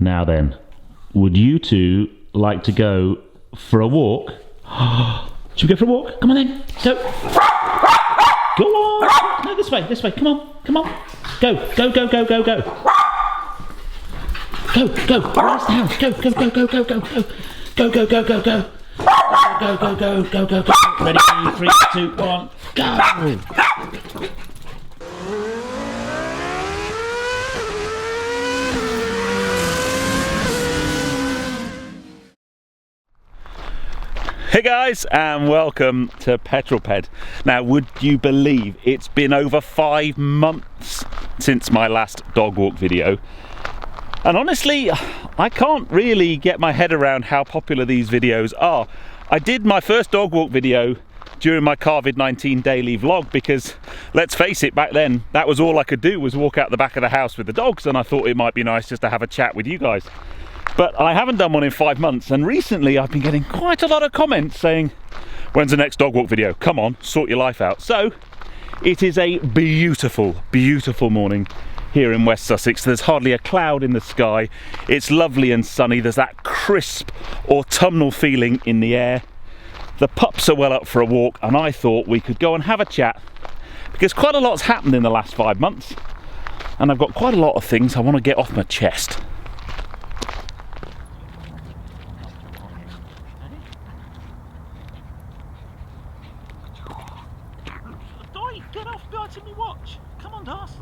Now then, would you two like to go for a walk? Should we go for a walk? Come on then, go. Go on. No, this way, come on, come on. Go, go, go, go, go, go. Go, go, where's the house? Go, go, go, go, go, go, go. Go, go, go, go, go. Go, go, go, go, go, go. Ready, 3, 2, 1, go. Hey guys, and welcome to Petrol. Now, would you believe it's been over 5 months since my last dog walk video? And honestly, I can't really get my head around how popular these videos are. I did my first dog walk video during my COVID-19 daily vlog because, let's face it, back then that was all I could do, was walk out the back of the house with the dogs, and I thought it might be nice just to have a chat with you guys. But I haven't done one in 5 months, and recently I've been getting quite a lot of comments saying, when's the next dog walk video? Come on, sort your life out. So it is a beautiful, beautiful morning here in West Sussex. There's hardly a cloud in the sky. It's lovely and sunny. There's that crisp autumnal feeling in the air. The pups are well up for a walk, and I thought we could go and have a chat because quite a lot's happened in the last 5 months, and I've got quite a lot of things I want to get off my chest. Get off biting me watch. Come on, Darcy.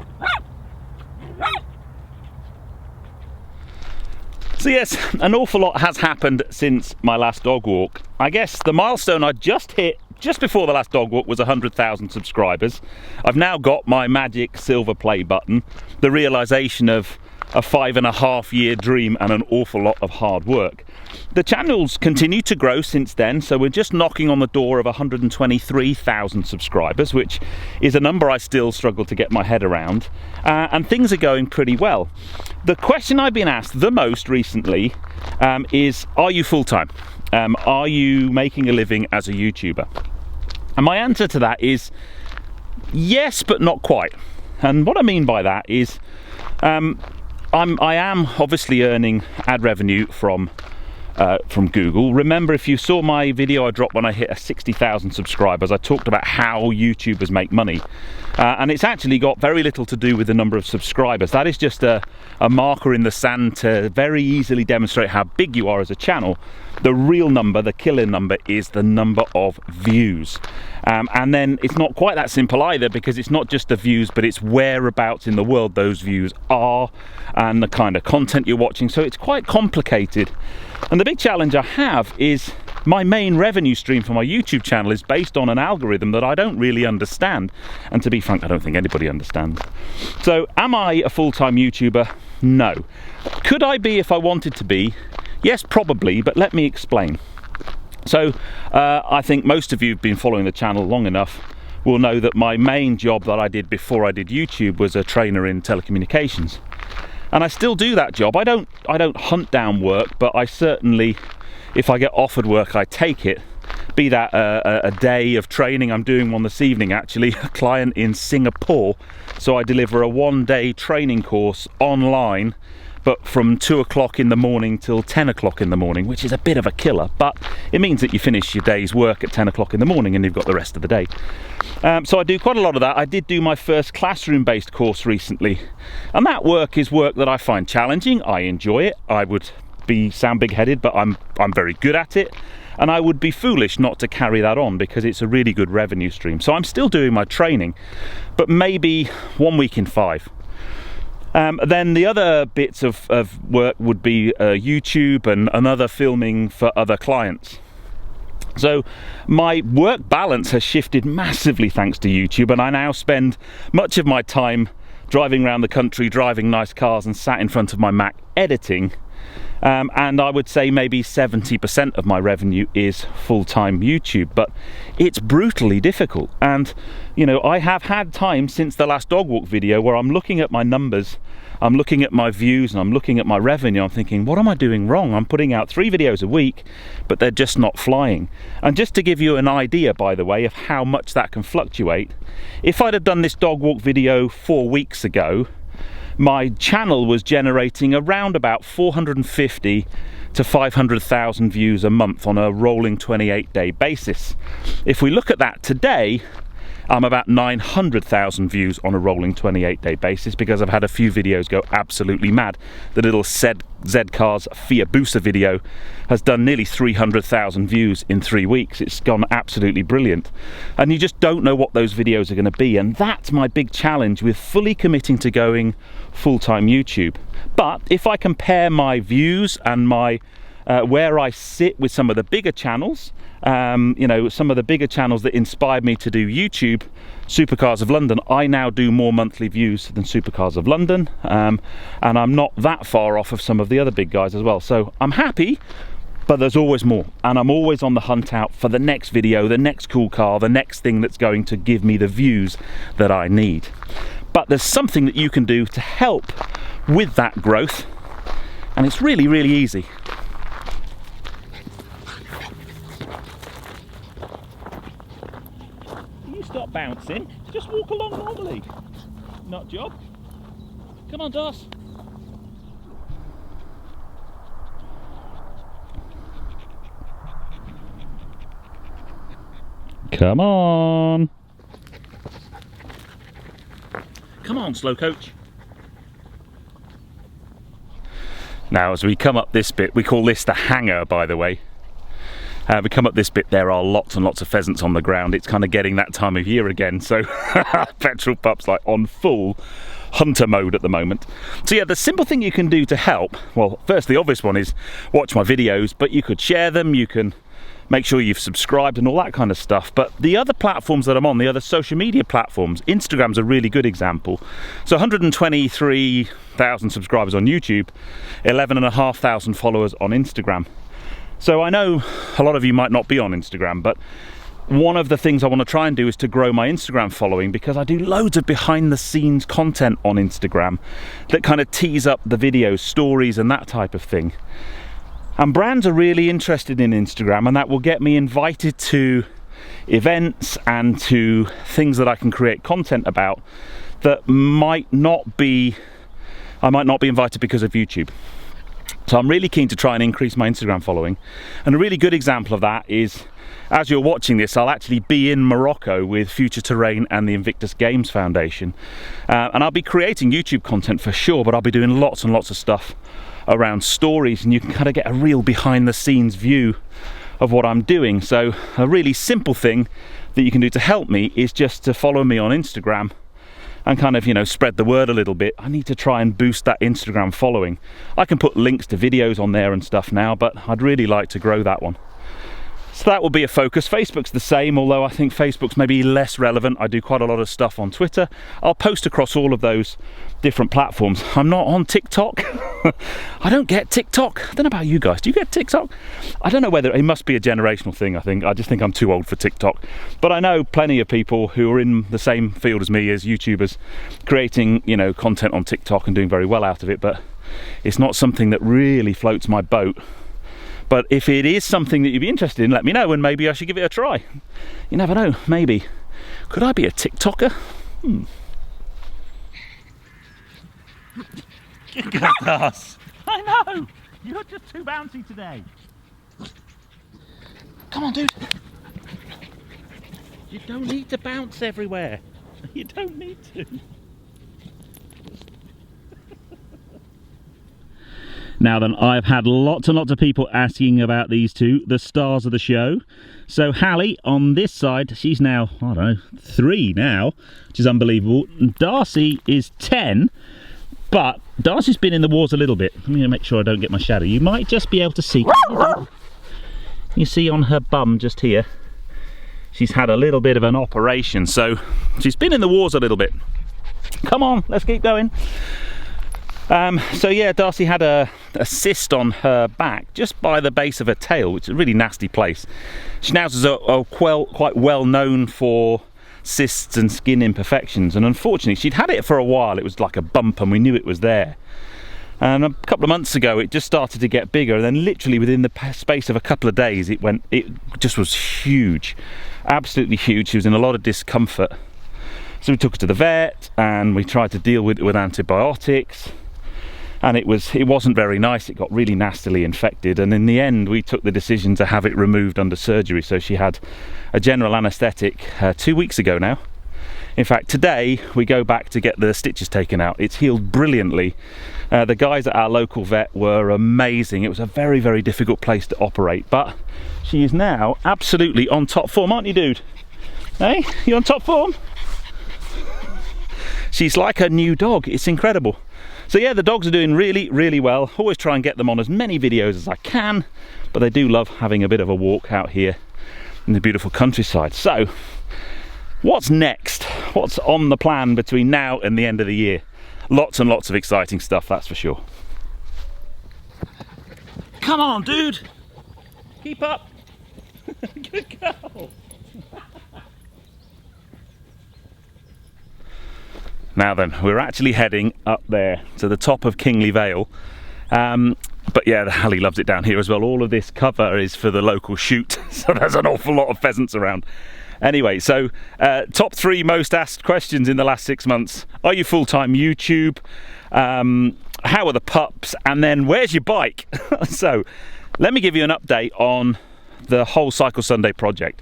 So yes, an awful lot has happened since my last dog walk. I guess the milestone I just hit just before the last dog walk was 100,000 subscribers. I've now got my magic silver play button, the realization of a 5.5-year dream and an awful lot of hard work. The channel's continued to grow since then, so we're just knocking on the door of 123,000 subscribers, which is a number I still struggle to get my head around, and things are going pretty well. The question I've been asked the most recently is, are you full-time? Are you making a living as a YouTuber? And my answer to that is yes, but not quite. And what I mean by that is I am obviously earning ad revenue from Google. Remember, if you saw my video I dropped when I hit 60,000 subscribers, I talked about how YouTubers make money. And it's actually got very little to do with the number of subscribers. That is just a marker in the sand to very easily demonstrate how big you are as a channel. The real number, the killer number, is the number of views. And then it's not quite that simple either, because it's not just the views, but it's whereabouts in the world those views are and the kind of content you're watching. So it's quite complicated. And the big challenge I have is my main revenue stream for my YouTube channel is based on an algorithm that I don't really understand. And to be frank, I don't think anybody understands. So am I a full-time YouTuber? No. Could I be if I wanted to be? Yes, probably, but let me explain. So I think most of you who've been following the channel long enough will know that my main job that I did before I did YouTube was a trainer in telecommunications. And I still do that job. I don't hunt down work, but I certainly, if I get offered work, I take it. Be that a day of training. I'm doing one this evening, actually, a client in Singapore. So I deliver a 1-day training course online, but from 2 o'clock in the morning till 10 o'clock in the morning, which is a bit of a killer, but it means that you finish your day's work at 10 o'clock in the morning and you've got the rest of the day. So I do quite a lot of that. I did do my first classroom-based course recently, and that work is work that I find challenging. I enjoy it. I would sound big-headed, but I'm very good at it, and I would be foolish not to carry that on because it's a really good revenue stream. So I'm still doing my training, but maybe 1 week in 5. Then the other bits of work would be YouTube and other filming for other clients. So my work balance has shifted massively thanks to YouTube, and I now spend much of my time driving around the country, driving nice cars and sat in front of my Mac editing. And I would say maybe 70% of my revenue is full-time YouTube, but it's brutally difficult. And you know, I have had time since the last dog walk video where I'm looking at my numbers, I'm looking at my views, and I'm looking at my revenue. I'm thinking, what am I doing wrong? I'm putting out 3 videos a week, but they're just not flying. And just to give you an idea, by the way, of how much that can fluctuate, if I'd have done this dog walk video 4 weeks ago, my channel was generating around about 450 to 500,000 views a month on a rolling 28-day basis. If we look at that today, I'm about 900,000 views on a rolling 28-day basis because I've had a few videos go absolutely mad. The little Z-Cars Fiat Booster video has done nearly 300,000 views in 3 weeks. It's gone absolutely brilliant. And you just don't know what those videos are going to be. And that's my big challenge with fully committing to going full-time YouTube. But if I compare my views and my where I sit with some of the bigger channels, you know, some of the bigger channels that inspired me to do YouTube, Supercars of London, I now do more monthly views than Supercars of London, and I'm not that far off of some of the other big guys as well. So I'm happy, but there's always more, and I'm always on the hunt out for the next video, the next cool car, the next thing that's going to give me the views that I need. But there's something that you can do to help with that growth, and it's really, really easy. Stop bouncing, just walk along normally. Nut job. Come on, Doss. Come on. Come on, slow coach. Now, as we come up this bit, we call this the hangar, by the way. We come up this bit, there are lots and lots of pheasants on the ground. It's kind of getting that time of year again, so Petrol Pup's like on full hunter mode at the moment. So yeah, the simple thing you can do to help, well, first the obvious one is watch my videos, but you could share them, you can make sure you've subscribed and all that kind of stuff. But the other platforms that I'm on, the other social media platforms, Instagram's a really good example. So 123,000 subscribers on YouTube, 11,500 followers on Instagram. So I know a lot of you might not be on Instagram, but one of the things I want to try and do is to grow my Instagram following, because I do loads of behind the scenes content on Instagram that kind of tease up the videos, stories and that type of thing. And brands are really interested in Instagram, and that will get me invited to events and to things that I can create content about that I might not be invited because of YouTube. So I'm really keen to try and increase my Instagram following. And a really good example of that is, as you're watching this, I'll actually be in Morocco with Future Terrain and the Invictus Games Foundation. And I'll be creating YouTube content for sure, but I'll be doing lots and lots of stuff around stories, and you can kind of get a real behind the scenes view of what I'm doing. So a really simple thing that you can do to help me is just to follow me on Instagram and kind of, you know, spread the word a little bit. I need to try and boost that Instagram following. I can put links to videos on there and stuff now, but I'd really like to grow that one. So that will be a focus. Facebook's the same, although I think Facebook's maybe less relevant. I do quite a lot of stuff on Twitter. I'll post across all of those different platforms. I'm not on TikTok. I don't get TikTok. I don't know about you guys. Do you get TikTok? I don't know whether it must be a generational thing, I think. I just think I'm too old for TikTok. But I know plenty of people who are in the same field as me as YouTubers, creating, you know, content on TikTok and doing very well out of it, but it's not something that really floats my boat. But if it is something that you'd be interested in, let me know, and maybe I should give it a try. You never know, maybe. Could I be a TikToker? Look at us. I know! You're just too bouncy today. Come on, dude. You don't need to bounce everywhere. You don't need to. Now then, I've had lots and lots of people asking about these two, the stars of the show. So Hallie on this side, she's now, I don't know, 3 now, which is unbelievable. Darcy is 10, but Darcy's been in the wars a little bit. Let me make sure I don't get my shadow. You might just be able to see. You see on her bum just here, she's had a little bit of an operation, so she's been in the wars a little bit. Come on, let's keep going. So yeah, Darcy had a cyst on her back, just by the base of her tail, which is a really nasty place. Schnauzers are quite well known for cysts and skin imperfections, and unfortunately she'd had it for a while. It was like a bump and we knew it was there. And a couple of months ago it just started to get bigger, and then literally within the space of a couple of days it just was huge, absolutely huge. She was in a lot of discomfort. So we took her to the vet and we tried to deal with it with antibiotics, and it wasn't very nice. It got really nastily infected, and in the end we took the decision to have it removed under surgery. So she had a general anaesthetic 2 weeks ago now. In fact, today we go back to get the stitches taken out. It's healed brilliantly. The guys at our local vet were amazing. It was a very, very difficult place to operate, but she is now absolutely on top form, aren't you, dude? Hey, you on top form? She's like a new dog. It's incredible. So yeah, the dogs are doing really, really well. Always try and get them on as many videos as I can, but they do love having a bit of a walk out here in the beautiful countryside. So what's next? What's on the plan between now and the end of the year? Lots and lots of exciting stuff, that's for sure. Come on, dude. Keep up. Good girl. Now then, we're actually heading up there to the top of Kingley Vale. But yeah, Hallie loves it down here as well. All of this cover is for the local shoot, so there's an awful lot of pheasants around. Anyway, so top 3 most asked questions in the last 6 months. Are you full-time YouTube? How are the pups? And then where's your bike? So let me give you an update on the whole Cycle Sunday project.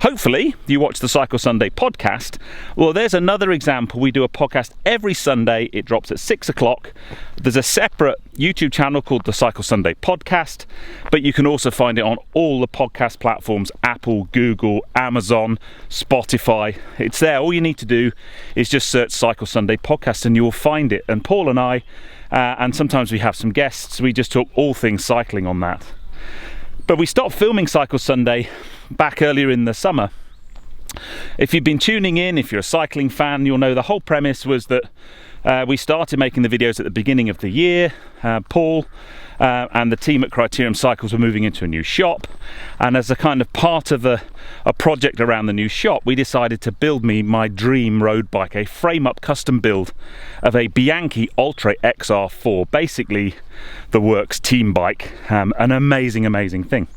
Hopefully you watch the Cycle Sunday podcast. Well, there's another example. We do a podcast every Sunday. It drops at 6 o'clock. There's a separate YouTube channel called the Cycle Sunday podcast, but you can also find it on all the podcast platforms: Apple, Google, Amazon, Spotify. It's there. All you need to do is just search Cycle Sunday podcast and you will find it. And Paul and I, and sometimes we have some guests, we just talk all things cycling on that. But we stopped filming Cycle Sunday back earlier in the summer. If you've been tuning in, if you're a cycling fan, you'll know the whole premise was that we started making the videos at the beginning of the year. Paul and the team at Criterium Cycles were moving into a new shop, and as a kind of part of a project around the new shop, we decided to build me my dream road bike, a frame-up custom build of a Bianchi Ultra XR4, basically the works team bike. An amazing thing.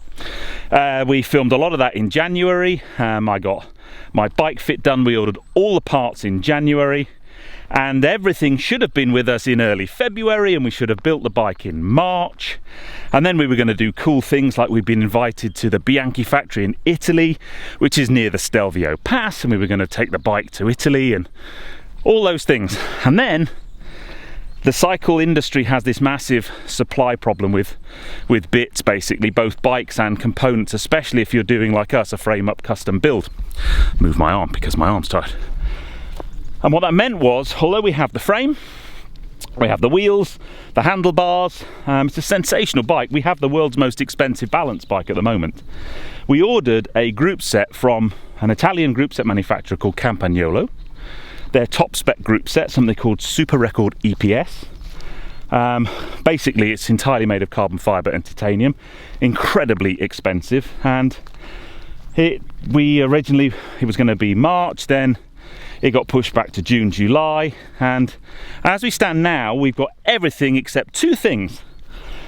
We filmed a lot of that in January. I got my bike fit done. We ordered all the parts in January, and everything should have been with us in early February, and we should have built the bike in March. And then we were going to do cool things, like we've been invited to the Bianchi factory in Italy, which is near the Stelvio Pass, and we were going to take the bike to Italy and all those things. And then the cycle industry has this massive supply problem with bits, basically, both bikes and components, especially if you're doing, like us, a frame-up custom build. Move my arm because my arm's tired. And what that meant was, although we have the frame, we have the wheels, the handlebars, it's a sensational bike. We have the world's most expensive balance bike at the moment. We ordered a group set from an Italian group set manufacturer called Campagnolo. Their top spec group set, something called Super Record EPS. Basically, it's entirely made of carbon fibre and titanium, incredibly expensive. And it was going to be March, then it got pushed back to June, July, and as we stand now, we've got everything except 2 things.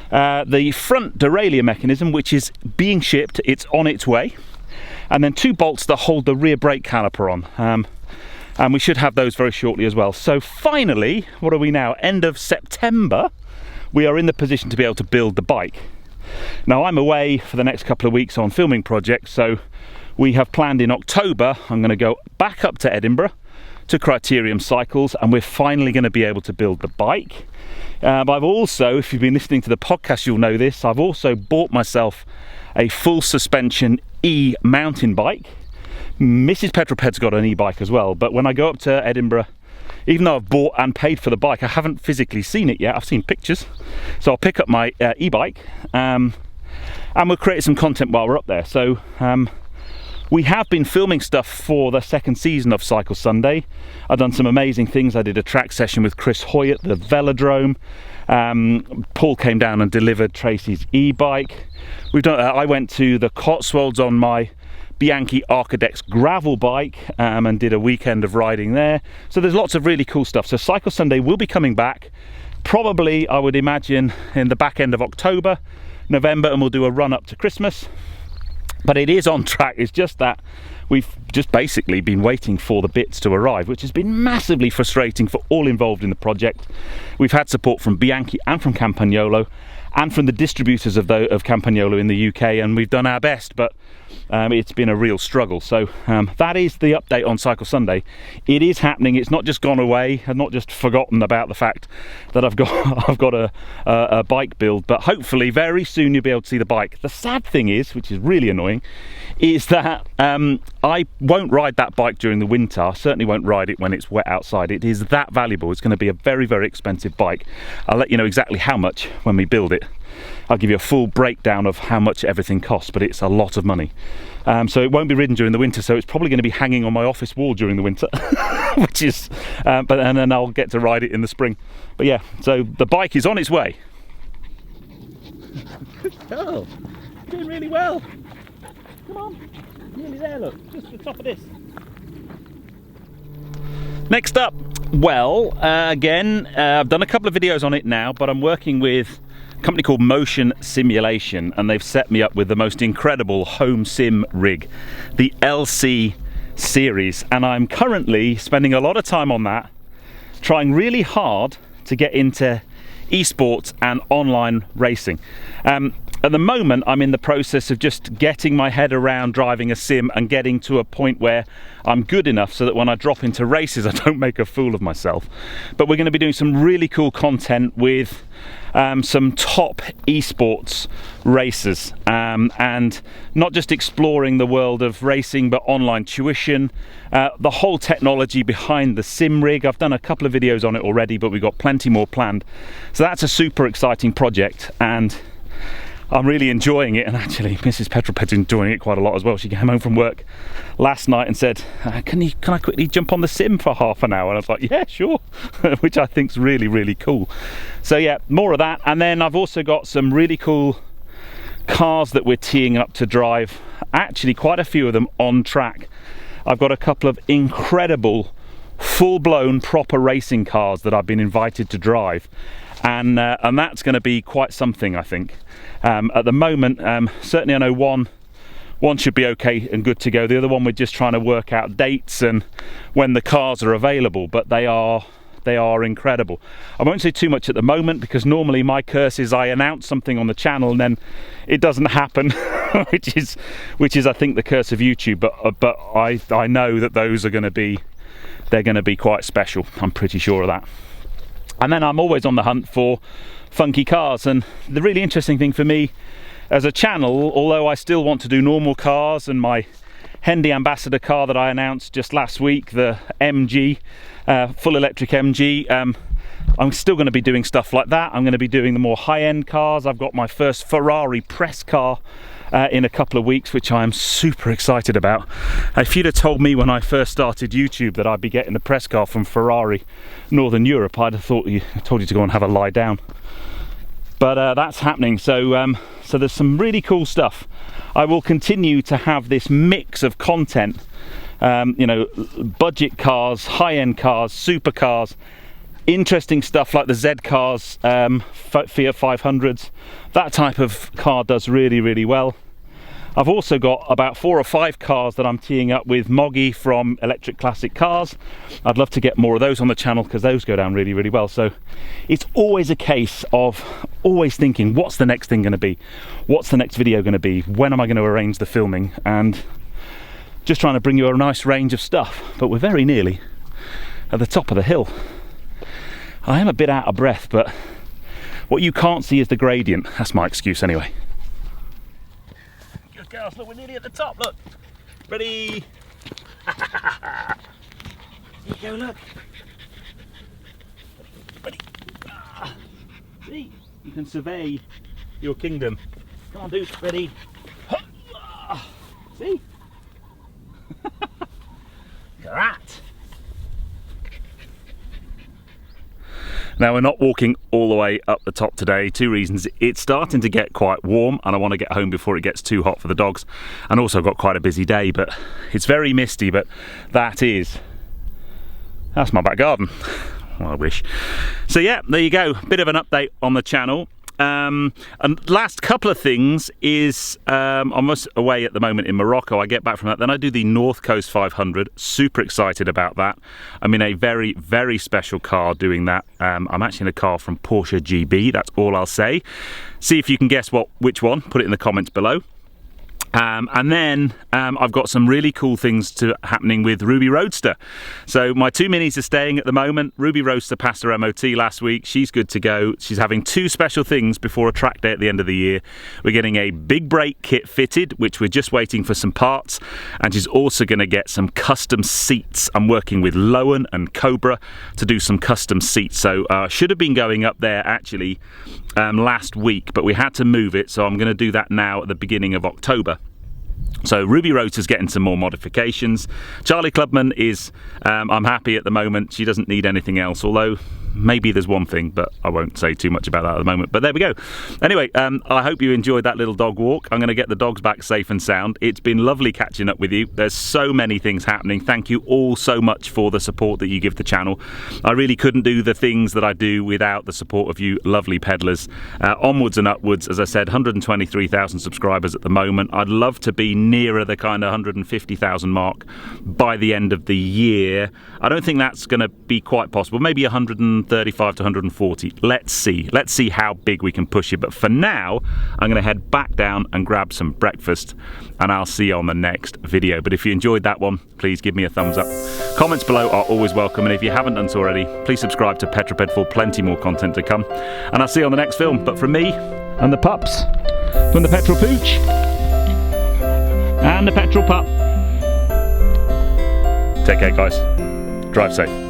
The front derailleur mechanism, which is being shipped, it's on its way, and then 2 bolts that hold the rear brake caliper on. And we should have those very shortly as well. So finally, what are we now? End of September, we are in the position to be able to build the bike. Now, I'm away for the next couple of weeks on filming projects, so we have planned in October, I'm going to go back up to Edinburgh to Criterium Cycles, and we're finally going to be able to build the bike. But I've also, if you've been listening to the podcast, you'll know this, I've also bought myself a full suspension e-mountain bike. Mrs. Petrol's got an e-bike as well, but when I go up to Edinburgh, even though I've bought and paid for the bike, I haven't physically seen it yet. I've seen pictures, so I'll pick up my e-bike, and we'll create some content while we're up there. So we have been filming stuff for the second season of Cycle Sunday. I've done some amazing things. I did a track session with Chris Hoy at the Velodrome. Paul came down and delivered Tracy's e-bike. I went to the Cotswolds on my Bianchi Arcadex gravel bike and did a weekend of riding there. So there's lots of really cool stuff. So Cycle Sunday will be coming back, probably, I would imagine, in the back end of October, November, and we'll do a run up to Christmas. But it is on track. It's just that we've just basically been waiting for the bits to arrive, which has been massively frustrating for all involved in the project. We've had support from Bianchi and from Campagnolo and from the distributors of Campagnolo in the UK, and we've done our best, but it's been a real struggle. So that is the update on Cycle Sunday. It is happening. It's not just gone away. I've not just forgotten about the fact that I've got a bike build, but hopefully very soon you'll be able to see the bike. The sad thing is, which is really annoying, is that I won't ride that bike during the winter. I certainly won't ride it when it's wet outside. It is that valuable. It's going to be a very, very expensive bike. I'll let you know exactly how much when we build it. I'll give you a full breakdown of how much everything costs, but it's a lot of money. So it won't be ridden during the winter, so it's probably going to be hanging on my office wall during the winter, which is, and then I'll get to ride it in the spring. But yeah, so the bike is on its way. Oh, doing really well. Come on, nearly there, look, just the top of this. Next up, well, again, I've done a couple of videos on it now, but I'm working with company called Motion Simulation, and they've set me up with the most incredible home sim rig, the LC series, and I'm currently spending a lot of time on that, trying really hard to get into esports and online racing. At the moment, I'm in the process of just getting my head around driving a sim and getting to a point where I'm good enough so that when I drop into races I don't make a fool of myself. But we're going to be doing some really cool content with some top esports racers, and not just exploring the world of racing but online tuition, the whole technology behind the sim rig. I've done a couple of videos on it already, but we've got plenty more planned. So that's a super exciting project, and I'm really enjoying it. And actually Mrs. Petrol is enjoying it quite a lot as well. She came home from work last night and said, can I quickly jump on the sim for half an hour? And I was like, yeah, sure. Which I think's really, really cool. So yeah, more of that. And then I've also got some really cool cars that we're teeing up to drive, actually quite a few of them on track. I've got a couple of incredible full-blown proper racing cars that I've been invited to drive, and that's going to be quite something, I think. At the moment, certainly I know one should be okay and good to go. The other one, we're just trying to work out dates and when the cars are available, but they are incredible. I won't say too much at the moment, because normally my curse is I announce something on the channel and then it doesn't happen, which is I think the curse of YouTube. But I know that those are going to be quite special. I'm pretty sure of that. And then I'm always on the hunt for funky cars, and the really interesting thing for me as a channel, although I still want to do normal cars, and my Hendy Ambassador car that I announced just last week, the MG, full electric MG, I'm still going to be doing stuff like that. I'm going to be doing the more high-end cars. I've got my first Ferrari press car in a couple of weeks, which I am super excited about. If you'd have told me when I first started YouTube that I'd be getting the press car from Ferrari Northern Europe, I'd have told you to go and have a lie down. But that's happening. So there's some really cool stuff. I will continue to have this mix of content, you know, budget cars, high-end cars, supercars, interesting stuff like the Z cars, Fiat 500s. That type of car does really, really well. I've also got about 4 or 5 cars that I'm teeing up with Moggy from Electric Classic Cars. I'd love to get more of those on the channel, because those go down really, really well. So it's always a case of always thinking, what's the next thing going to be? What's the next video going to be? When am I going to arrange the filming? And just trying to bring you a nice range of stuff. But we're very nearly at the top of the hill. I am a bit out of breath, but what you can't see is the gradient. That's my excuse anyway. Good girls, look, we're nearly at the top, look. Ready? Here you go, look. Ready? See? You can survey your kingdom. Come on, dude, ready? See? Look at that. Now, we're not walking all the way up the top today. 2 reasons. It's starting to get quite warm and I want to get home before it gets too hot for the dogs, and also got quite a busy day, but it's very misty. But that's my back garden. Well, I wish. So yeah, there you go, bit of an update on the channel. And last couple of things is I'm away at the moment in Morocco. I get back from that, then I do the North Coast 500. Super excited about that. I'm in a very, very special car doing that. I'm actually in a car from Porsche GB. That's all I'll say. See if you can guess which one. Put it in the comments below. And then I've got some really cool things happening with Ruby Roadster. So my 2 minis are staying at the moment. Ruby Roadster passed her MOT last week. She's good to go. She's having 2 special things before a track day at the end of the year. We're getting a big brake kit fitted, which we're just waiting for some parts. And she's also going to get some custom seats. I'm working with Lowen and Cobra to do some custom seats. So should have been going up there actually last week, but we had to move it. So I'm going to do that now at the beginning of October. So Ruby Roadster's getting some more modifications. Charlie Clubman is, I'm happy at the moment. She doesn't need anything else, although maybe there's one thing, but I won't say too much about that at the moment. But there we go. Anyway, I hope you enjoyed that little dog walk. I'm going to get the dogs back safe and sound. It's been lovely catching up with you. There's so many things happening. Thank you all so much for the support that you give the channel. I really couldn't do the things that I do without the support of you lovely peddlers. Onwards and upwards, as I said, 123,000 subscribers at the moment. I'd love to be nearer the kind of 150,000 mark by the end of the year. I don't think that's going to be quite possible. Maybe 135 to 140. Let's see how big we can push it. But for now, I'm going to head back down and grab some breakfast, and I'll see you on the next video. But if you enjoyed that one, please give me a thumbs up. Comments below are always welcome, and if you haven't done so already, please subscribe to Petrol for plenty more content to come. And I'll see you on the next film. But from me and the pups, from the Petrol Pooch and the Petrol Pup, take care guys, drive safe.